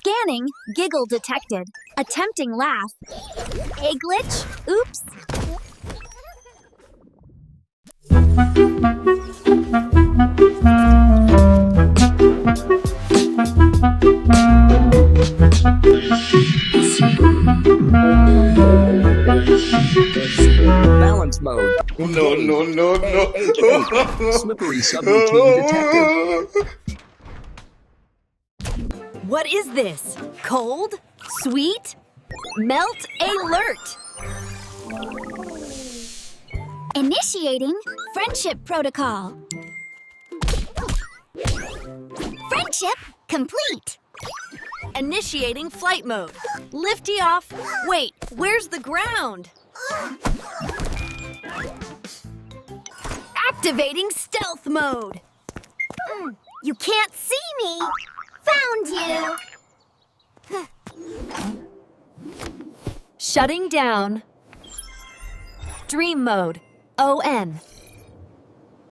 Scanning, giggle detected. Attempting laugh. A glitch? Oops. Balance mode. No. Slippery subroutine detected. What is this? Cold? Sweet? Melt alert! Initiating friendship protocol. Friendship complete. Initiating flight mode. Lifty off. Wait, where's the ground? Activating stealth mode. You can't see me. Found you. Shutting down. Dream mode. ON.